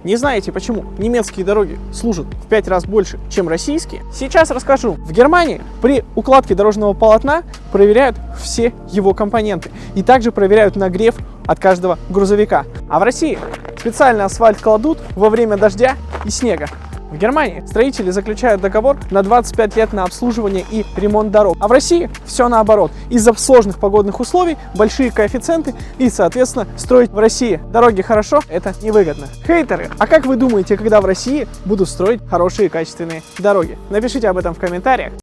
Не знаете, почему немецкие дороги служат в 5 раз больше, чем российские? Сейчас расскажу. В Германии при укладке дорожного полотна проверяют все его компоненты и также проверяют нагрев от каждого грузовика. А в России специально асфальт кладут во время дождя и снега. В Германии строители заключают договор на 25 лет на обслуживание и ремонт дорог. А в России все наоборот. Из-за сложных погодных условий, большие коэффициенты и, соответственно, строить в России дороги хорошо – это невыгодно. Хейтеры, а как вы думаете, когда в России будут строить хорошие качественные дороги? Напишите об этом в комментариях.